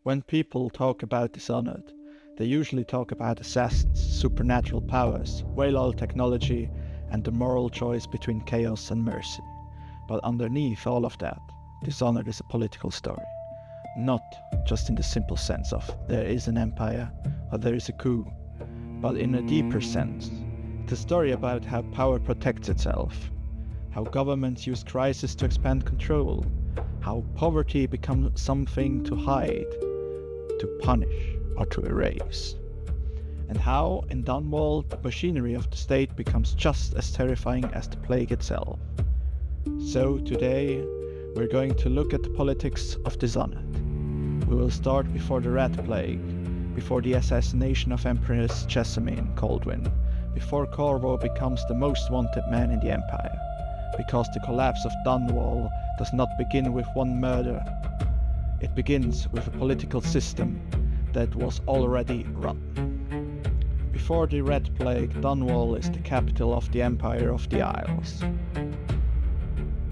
When people talk about Dishonored, they usually talk about assassins, supernatural powers, whale technology, and the moral choice between chaos and mercy. But underneath all of that, Dishonored is a political story. Not just in the simple sense of there is an empire or there is a coup, but in a deeper sense. It's a story about how power protects itself, how governments use crisis to expand control, how poverty becomes something to hide, to punish, or to erase. And how, in Dunwall, the machinery of the state becomes just as terrifying as the plague itself. So today, we're going to look at the politics of Dishonored. We will start before the Rat Plague, before the assassination of Empress Jessamine Kaldwin, before Corvo becomes the most wanted man in the Empire, because the collapse of Dunwall does not begin with one murder. It begins with a political system that was already run. Before the Red Plague, Dunwall is the capital of the Empire of the Isles.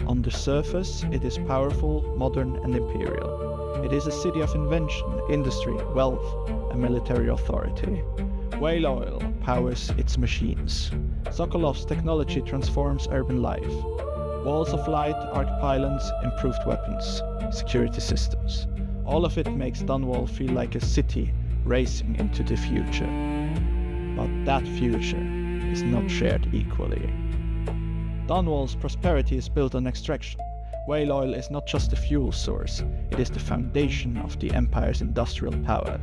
On the surface, it is powerful, modern and imperial. It is a city of invention, industry, wealth and military authority. Whale oil powers its machines. Sokolov's technology transforms urban life. Walls of light, arc pylons, improved weapons, security systems. All of it makes Dunwall feel like a city racing into the future. But that future is not shared equally. Dunwall's prosperity is built on extraction. Whale oil is not just a fuel source, it is the foundation of the Empire's industrial power.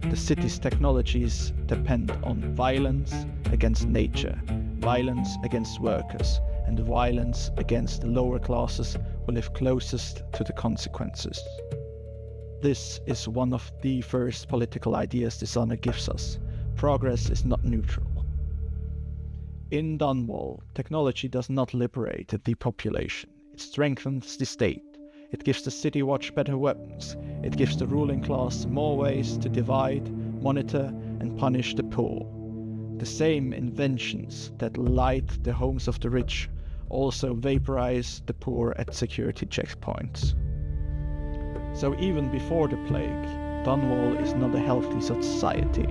The city's technologies depend on violence against nature, violence against workers, and violence against the lower classes who live closest to the consequences. This is one of the first political ideas Dishonored gives us. Progress is not neutral. In Dunwall, technology does not liberate the population. It strengthens the state. It gives the city watch better weapons. It gives the ruling class more ways to divide, monitor, and punish the poor. The same inventions that light the homes of the rich also vaporize the poor at security checkpoints. So even before the plague, Dunwall is not a healthy society.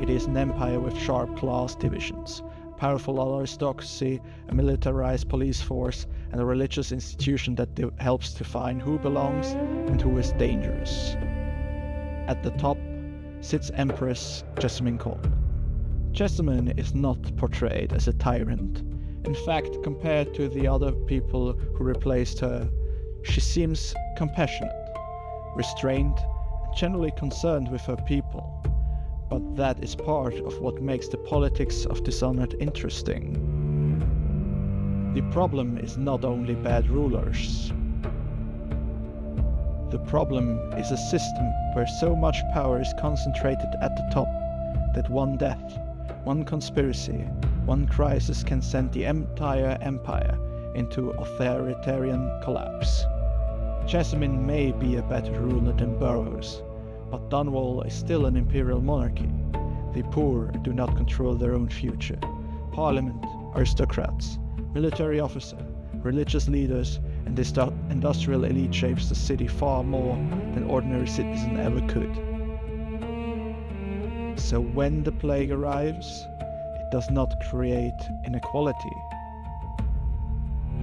It is an empire with sharp class divisions, a powerful aristocracy, a militarized police force, and a religious institution that helps define who belongs and who is dangerous. At the top sits Empress Jessamine Kaldwin. Jessamine is not portrayed as a tyrant. In fact, compared to the other people who replaced her, she seems compassionate, restrained, and generally concerned with her people. But that is part of what makes the politics of Dishonored interesting. The problem is not only bad rulers. The problem is a system where so much power is concentrated at the top that one death, one conspiracy, one crisis can send the entire empire into authoritarian collapse. Jessamine may be a better ruler than Burrows, but Dunwall is still an imperial monarchy. The poor do not control their own future. Parliament, aristocrats, military officers, religious leaders, and this industrial elite shapes the city far more than ordinary citizen ever could. So when the plague arrives, it does not create inequality,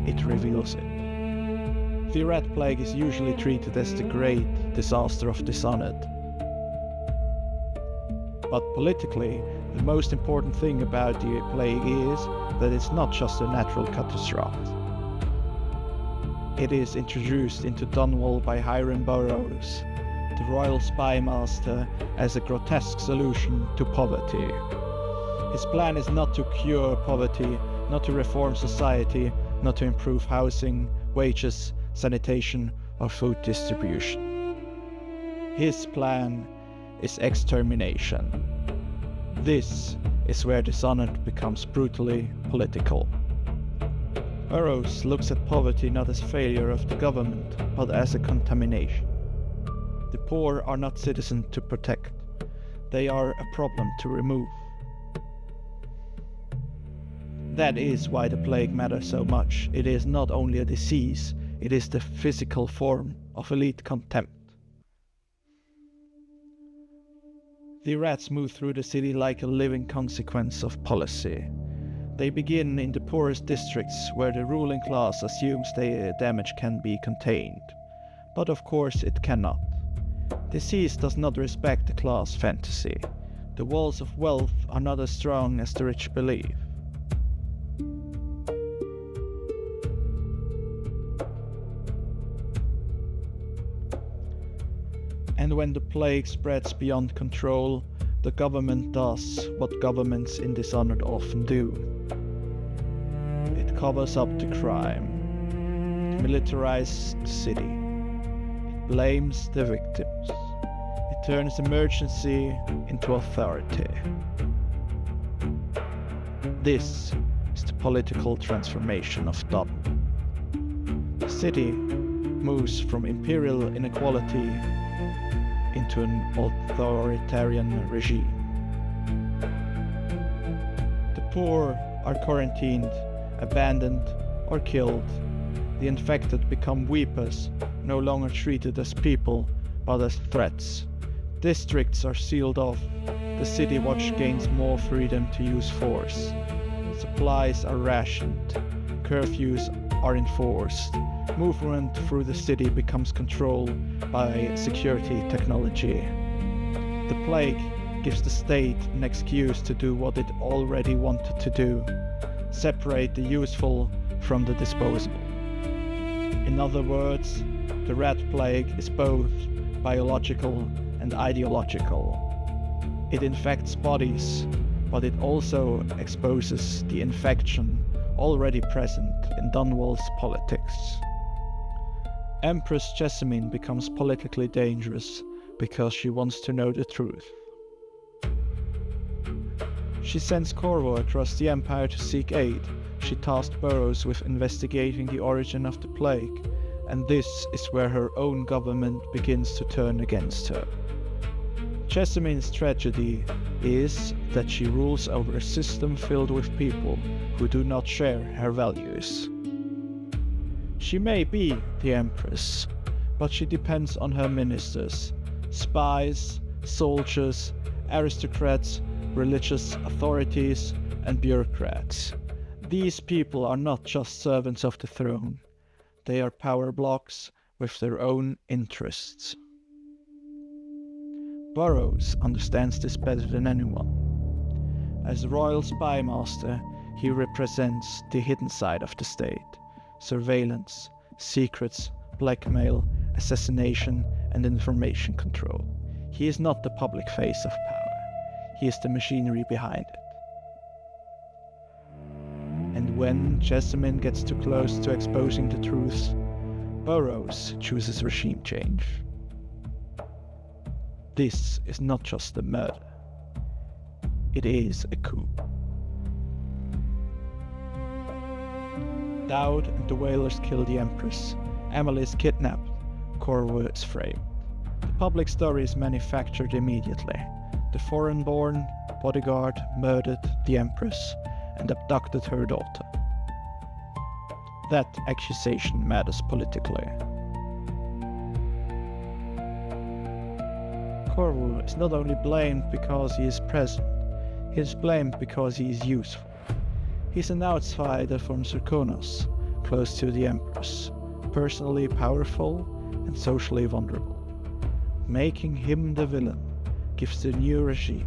it reveals it. The Rat Plague is usually treated as the great disaster of Dishonored. But politically, the most important thing about the plague is that it's not just a natural catastrophe. It is introduced into Dunwall by Hiram Burrows, the royal spy master, as a grotesque solution to poverty. His plan is not to cure poverty, not to reform society, not to improve housing, wages, sanitation, or food distribution. His plan is extermination. This is where Dishonored becomes brutally political. Burrows looks at poverty not as failure of the government, but as a contamination. The poor are not citizens to protect. They are a problem to remove. That is why the plague matters so much. It is not only a disease, it is the physical form of elite contempt. The rats move through the city like a living consequence of policy. They begin in the poorest districts where the ruling class assumes their damage can be contained. But of course it cannot. Disease does not respect the class fantasy. The walls of wealth are not as strong as the rich believe. And when the plague spreads beyond control, the government does what governments in Dishonored often do. It covers up the crime. It militarizes the city. It blames the victims. It turns emergency into authority. This is the political transformation of Dunwall. The city moves from imperial inequality into an authoritarian regime. The poor are quarantined, abandoned, or killed. The infected become weepers, no longer treated as people, but as threats. Districts are sealed off. The city watch gains more freedom to use force. Supplies are rationed. Curfews are enforced. Movement through the city becomes controlled by security technology. The plague gives the state an excuse to do what it already wanted to do: separate the useful from the disposable. In other words, the rat plague is both biological and ideological. It infects bodies, but it also exposes the infection already present in Dunwall's politics. Empress Jessamine becomes politically dangerous because she wants to know the truth. She sends Corvo across the Empire to seek aid. She tasked Burrows with investigating the origin of the plague, and this is where her own government begins to turn against her. Jessamine's tragedy is that she rules over a system filled with people who do not share her values. She may be the Empress, but she depends on her ministers, spies, soldiers, aristocrats, religious authorities, and bureaucrats. These people are not just servants of the throne. They are power blocks with their own interests. Burrows understands this better than anyone. As royal spy master, he represents the hidden side of the state: surveillance, secrets, blackmail, assassination, and information control. He is not the public face of power. He is the machinery behind it. And when Jessamine gets too close to exposing the truth, Burrows chooses regime change. This is not just a murder. It is a coup. Dowd and the Whalers kill the Empress. Emily is kidnapped. Corvo is framed. The public story is manufactured immediately. The foreign-born bodyguard murdered the Empress and abducted her daughter. That accusation matters politically. Corvo is not only blamed because he is present, he is blamed because he is useful. He's an outsider from Serkonos, close to the Empress, personally powerful and socially vulnerable. Making him the villain gives the new regime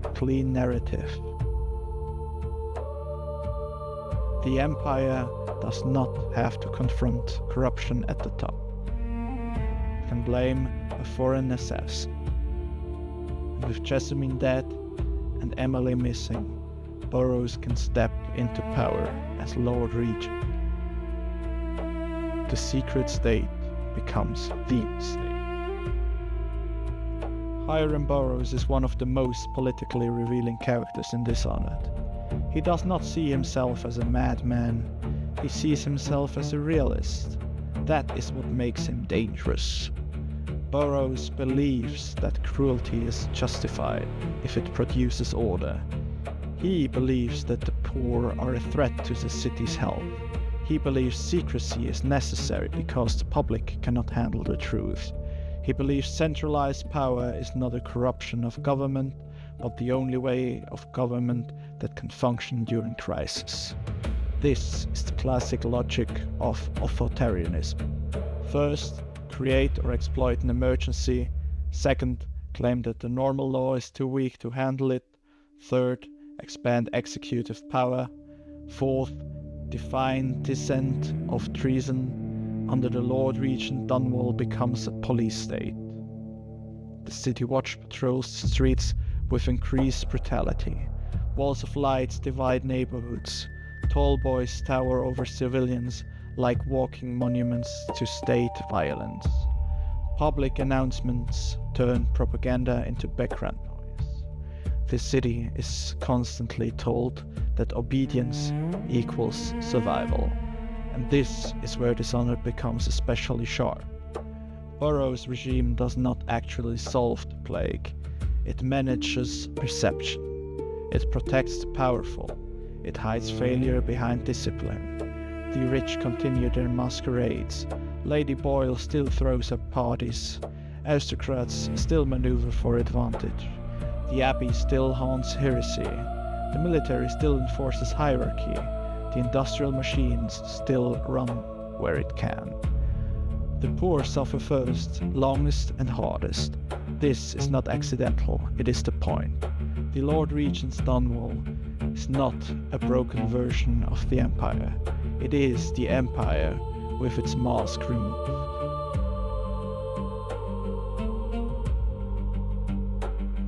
a clean narrative. The Empire does not have to confront corruption at the top. It can blame a foreign assassin. And with Jessamine dead and Emily missing, Burrows can step into power as Lord Regent. The secret state becomes the state. Hiram Burrows is one of the most politically revealing characters in Dishonored. He does not see himself as a madman, he sees himself as a realist. That is what makes him dangerous. Burrows believes that cruelty is justified if it produces order. He believes that the poor are a threat to the city's health. He believes secrecy is necessary because the public cannot handle the truth. He believes centralized power is not a corruption of government, but the only way of government that can function during crisis. This is the classic logic of authoritarianism. First, create or exploit an emergency. Second, claim that the normal law is too weak to handle it. Third, expand executive power. Fourth, define dissent of treason. Under the Lord Regent, Dunwall becomes a police state. The City Watch patrols the streets with increased brutality. Walls of lights divide neighborhoods. Tall boys tower over civilians like walking monuments to state violence. Public announcements turn propaganda into background noise. The city is constantly told that obedience equals survival, and this is where Dishonored becomes especially sharp. Burrows' regime does not actually solve the plague, it manages perception. It protects the powerful, it hides failure behind discipline. The rich continue their masquerades, Lady Boyle still throws up parties, aristocrats still maneuver for advantage, the Abbey still haunts heresy, the military still enforces hierarchy, the industrial machines still run where it can. The poor suffer first, longest and hardest. This is not accidental, it is the point. The Lord Regent's Dunwall is not a broken version of the Empire. It is the Empire with its mask removed.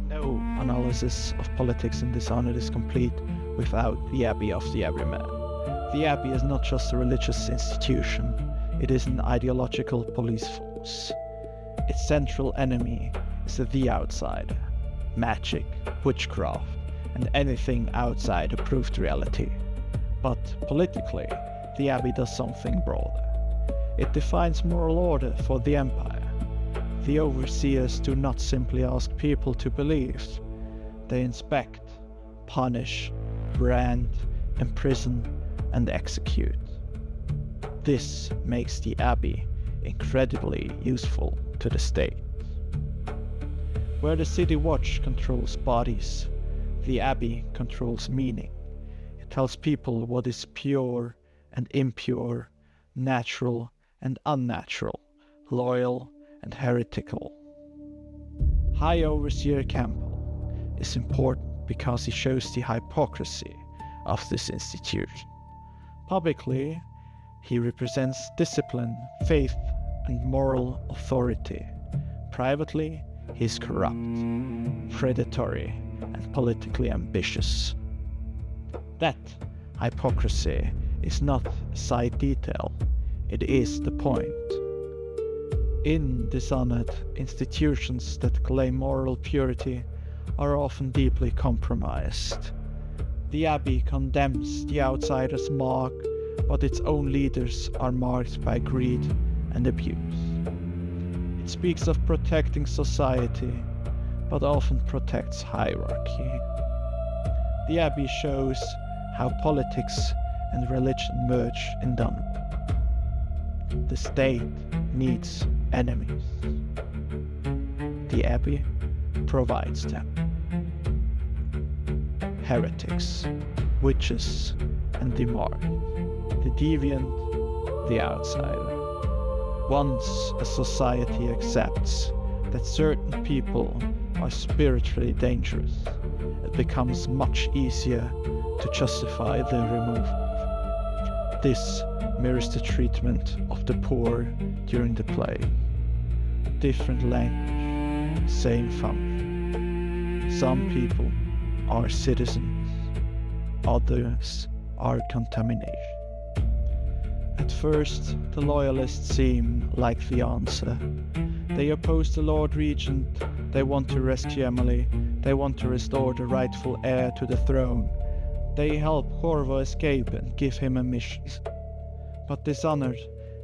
No analysis of politics in Dishonored is complete without the Abbey of the Everyman. The Abbey is not just a religious institution, it is an ideological police force. Its central enemy is the outsider, magic, witchcraft, and anything outside approved reality. But politically, the Abbey does something broader. It defines moral order for the Empire. The overseers do not simply ask people to believe. They inspect, punish, brand, imprison, and execute. This makes the Abbey incredibly useful to the state. Where the City Watch controls bodies, the Abbey controls meaning. It tells people what is pure and impure, natural and unnatural, loyal and heretical. High Overseer Campbell is important because he shows the hypocrisy of this institution. Publicly, he represents discipline, faith, and moral authority. Privately, he is corrupt, predatory, and politically ambitious. That hypocrisy is not a side detail, it is the point. In Dishonored, institutions that claim moral purity are often deeply compromised. The Abbey condemns the outsider's mark, but its own leaders are marked by greed and abuse. It speaks of protecting society, but often protects hierarchy. The Abbey shows how politics and religion merge in Dunwall. The state needs enemies. The Abbey provides them. Heretics, witches, and the marked, the deviant, the outsider. Once a society accepts that certain people are spiritually dangerous, it becomes much easier to justify their removal. This mirrors the treatment of the poor during the plague. Different language, same function. Some people are citizens, others are contamination. At first, the Loyalists seem like the answer. They oppose the Lord Regent, they want to rescue Emily, they want to restore the rightful heir to the throne. They help Corvo escape and give him a mission. But Dishonored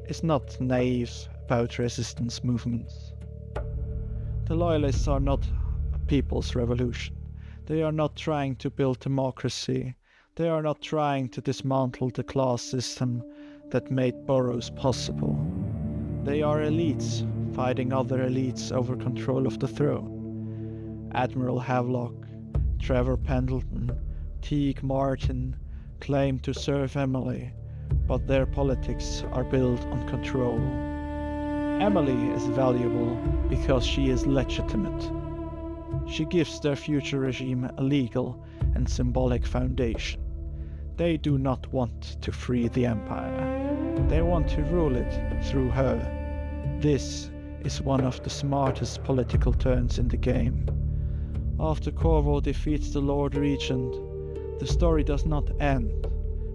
is not naive about resistance movements. The Loyalists are not a people's revolution. They are not trying to build democracy. They are not trying to dismantle the class system that made Burrows possible. They are elites fighting other elites over control of the throne. Admiral Havelock, Trevor Pendleton, Teague Martin claim to serve Emily, but their politics are built on control. Emily is valuable because she is legitimate. She gives their future regime a legal and symbolic foundation. They do not want to free the Empire. They want to rule it through her. This is one of the smartest political turns in the game. After Corvo defeats the Lord Regent, the story does not end,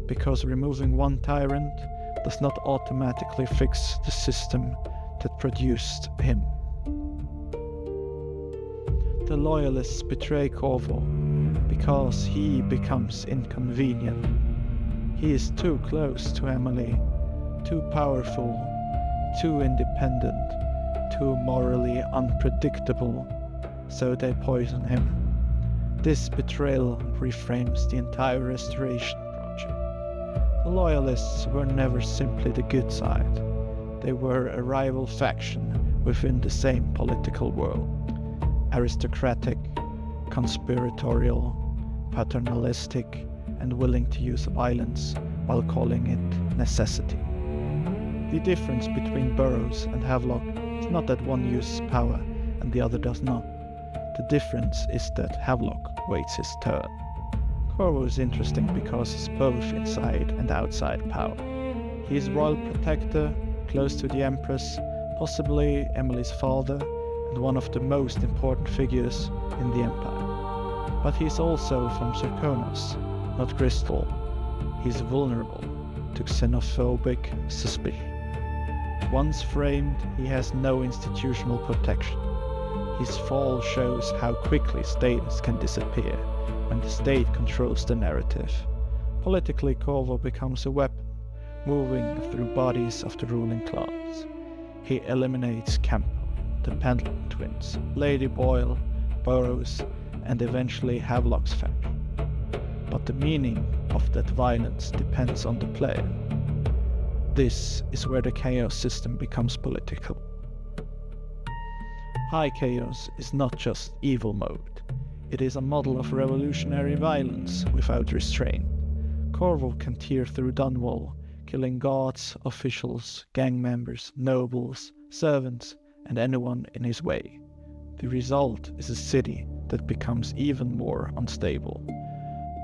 because removing one tyrant does not automatically fix the system that produced him. The Loyalists betray Corvo because he becomes inconvenient. He is too close to Emily, too powerful, too independent, too morally unpredictable, so they poison him. This betrayal reframes the entire restoration project. The Loyalists were never simply the good side. They were a rival faction within the same political world. Aristocratic, conspiratorial, paternalistic, and willing to use violence while calling it necessity. The difference between Burrows and Havelock is not that one uses power and the other does not. The difference is that Havelock waits his turn. Corvo is interesting because he's both inside and outside power. He is royal protector, close to the Empress, possibly Emily's father, and one of the most important figures in the Empire. But he's also from Zirconos, not Crystal. He's vulnerable to xenophobic suspicion. Once framed, he has no institutional protection. His fall shows how quickly status can disappear when the state controls the narrative. Politically, Corvo becomes a weapon, moving through bodies of the ruling class. He eliminates Campbell, the Pendleton twins, Lady Boyle, Burrows, and eventually Havelock's faction. But the meaning of that violence depends on the player. This is where the chaos system becomes political. High chaos is not just evil mode. It is a model of revolutionary violence without restraint. Corvo can tear through Dunwall, killing guards, officials, gang members, nobles, servants, and anyone in his way. The result is a city that becomes even more unstable.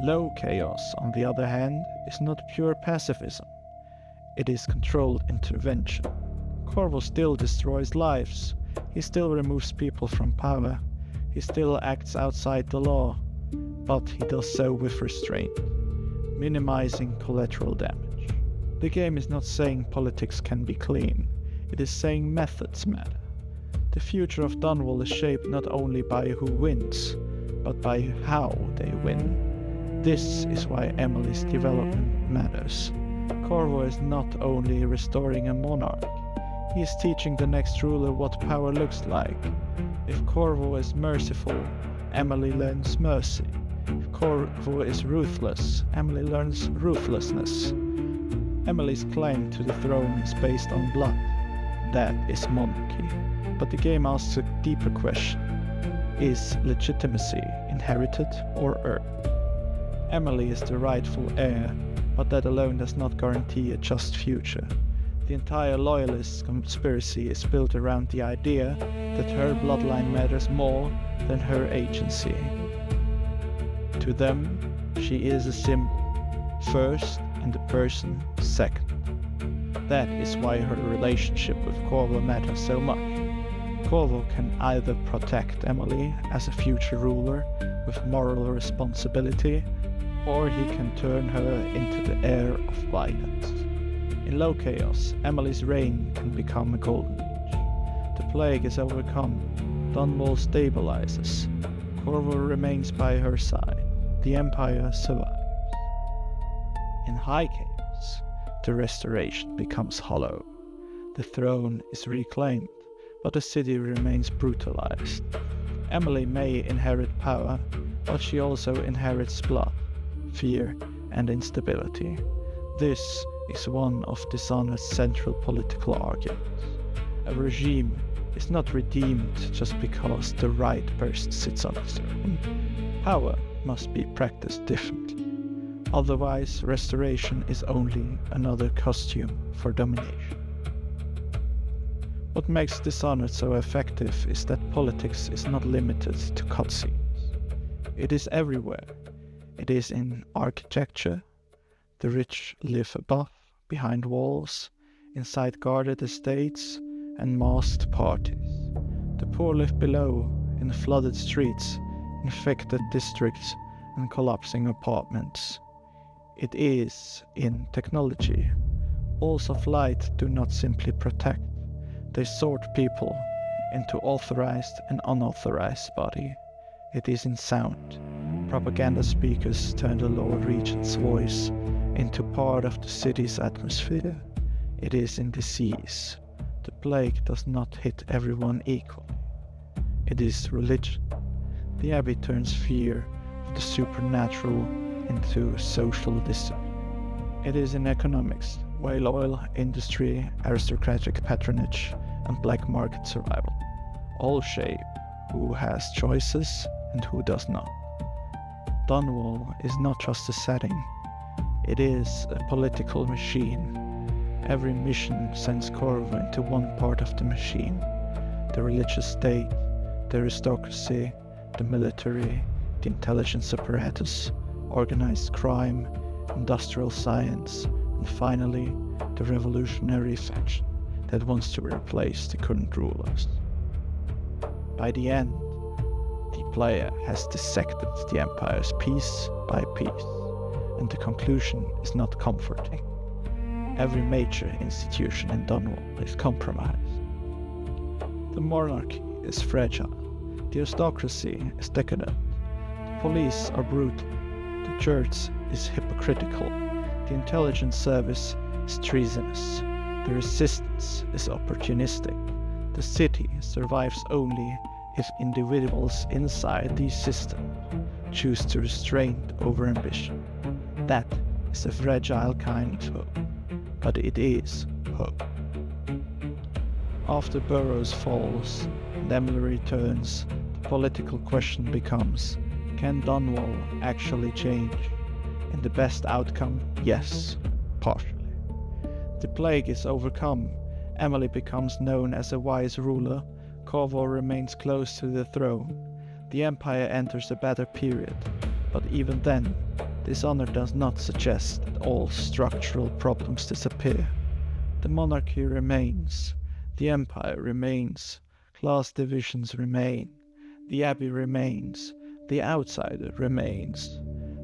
Low chaos, on the other hand, is not pure pacifism. It is controlled intervention. Corvo still destroys lives. He still removes people from power. He still acts outside the law, but he does so with restraint, minimizing collateral damage. The game is not saying politics can be clean. It is saying methods matter. The future of Dunwall is shaped not only by who wins, but by how they win. This is why Emily's development matters. Corvo is not only restoring a monarch, he is teaching the next ruler what power looks like. If Corvo is merciful, Emily learns mercy. If Corvo is ruthless, Emily learns ruthlessness. Emily's claim to the throne is based on blood. That is monarchy. But the game asks a deeper question. Is legitimacy inherited or earned? Emily is the rightful heir, but that alone does not guarantee a just future. The entire Loyalist conspiracy is built around the idea that her bloodline matters more than her agency. To them, she is a symbol, first, and the person second. That is why her relationship with Corvo matters so much. Corvo can either protect Emily as a future ruler with moral responsibility, or he can turn her into the heir of violence. In low chaos, Emily's reign can become a golden age. The plague is overcome, Dunwall stabilizes, Corvo remains by her side, the Empire survives. In high chaos, the restoration becomes hollow. The throne is reclaimed, but the city remains brutalized. Emily may inherit power, but she also inherits blood, fear, and instability. This is one of Dishonored's central political arguments. A regime is not redeemed just because the right person sits on the throne. Power must be practiced differently. Otherwise, restoration is only another costume for domination. What makes Dishonored so effective is that politics is not limited to cutscenes. It is everywhere. It is in architecture. The rich live above, behind walls, inside guarded estates and masked parties. The poor live below, in flooded streets, infected districts and collapsing apartments. It is in technology. Walls of light do not simply protect. They sort people into authorized and unauthorized body. It is in sound. Propaganda speakers turn the Lord Regent's voice into part of the city's atmosphere. It is in disease. The plague does not hit everyone equally. It is religion. The Abbey turns fear of the supernatural into social discipline. It is in economics. Whale oil industry, aristocratic patronage, and black market survival all shape who has choices and who does not. Dunwall is not just a setting, it is a political machine. Every mission sends Corvo into one part of the machine: the religious state, the aristocracy, the military, the intelligence apparatus, organized crime, industrial science, and finally, the revolutionary faction that wants to replace the current rulers. By the end, the player has dissected the Empire's piece by piece, and the conclusion is not comforting. Every major institution in Dunwall is compromised. The monarchy is fragile, the aristocracy is decadent, the police are brutal, the church is hypocritical, the intelligence service is treasonous, the resistance is opportunistic. The city survives only if individuals inside these systems choose to restrain over ambition. That is a fragile kind of hope, but it is hope. After Burrows falls and Emily returns, the political question becomes, can Dunwall actually change? In the best outcome, yes, partially. The plague is overcome, Emily becomes known as a wise ruler, Corvo remains close to the throne, the Empire enters a better period, but even then, Dishonored does not suggest that all structural problems disappear. The monarchy remains, the Empire remains, class divisions remain, the Abbey remains, the outsider remains.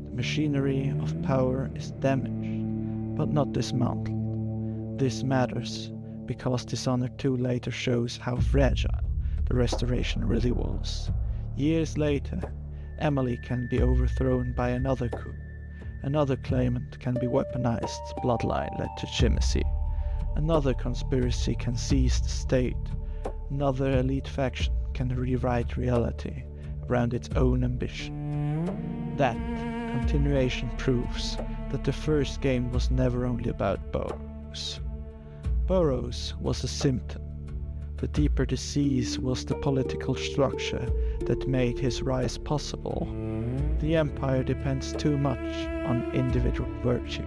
The machinery of power is damaged, but not dismantled. This matters because Dishonored 2 later shows how fragile the restoration really was. Years later, Emily can be overthrown by another coup. Another claimant can be weaponized bloodline legitimacy. Another conspiracy can seize the state. Another elite faction can rewrite reality around its own ambition. That continuation proves that the first game was never only about Burrows. Burrows was a symptom. The deeper disease was the political structure that made his rise possible. The Empire depends too much on individual virtue.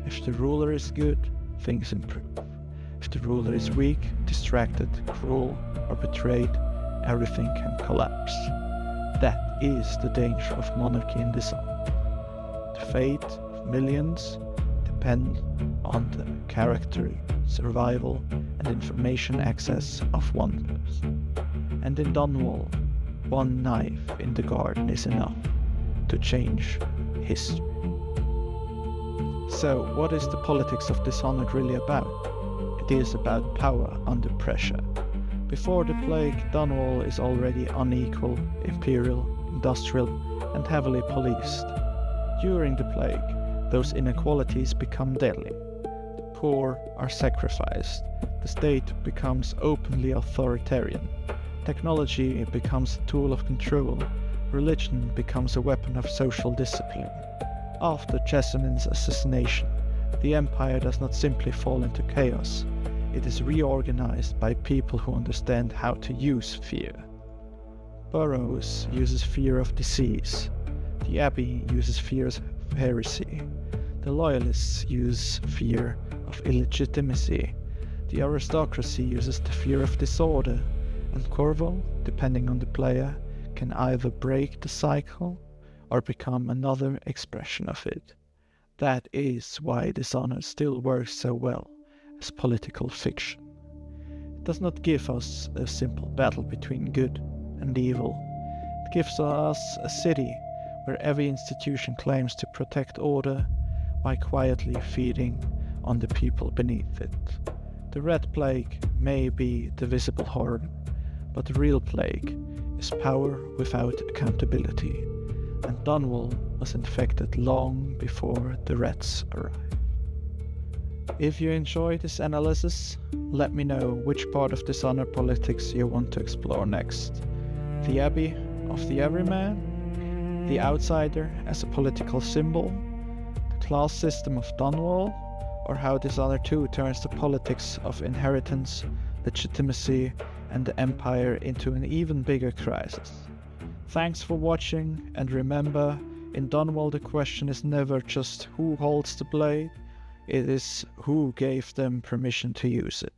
If the ruler is good, things improve. If the ruler is weak, distracted, cruel, or betrayed, everything can collapse. That is the danger of monarchy in Dishonored. The fate of millions depend on the character, survival, and information access of one person. And in Dunwall, one knife in the garden is enough to change history. So, what is the politics of Dishonored really about? It is about power under pressure. Before the plague, Dunwall is already unequal, imperial, industrial, and heavily policed. During the plague, those inequalities become deadly. The poor are sacrificed. The state becomes openly authoritarian. Technology becomes a tool of control. Religion becomes a weapon of social discipline. After Jessamine's assassination, the Empire does not simply fall into chaos. it is reorganized by people who understand how to use fear. Burrows uses fear of disease. The Abbey uses fear of heresy. The Loyalists use fear of illegitimacy. The aristocracy uses the fear of disorder. And Corvo, depending on the player, can either break the cycle or become another expression of it. That is why Dishonored still works so well as political fiction. It does not give us a simple battle between good and evil. It gives us a city where every institution claims to protect order by quietly feeding on the people beneath it. The Red Plague may be the visible horror, but the real plague is power without accountability, and Dunwall was infected long before the rats arrived. If you enjoyed this analysis, let me know which part of Dishonored politics you want to explore next. The Abbey of the Everyman, the outsider as a political symbol, the class system of Dunwall, or how Dishonored 2 turns the politics of inheritance, legitimacy, and the Empire into an even bigger crisis. Thanks for watching, and remember, in Dunwall the question is never just who holds the blade, it is who gave them permission to use it.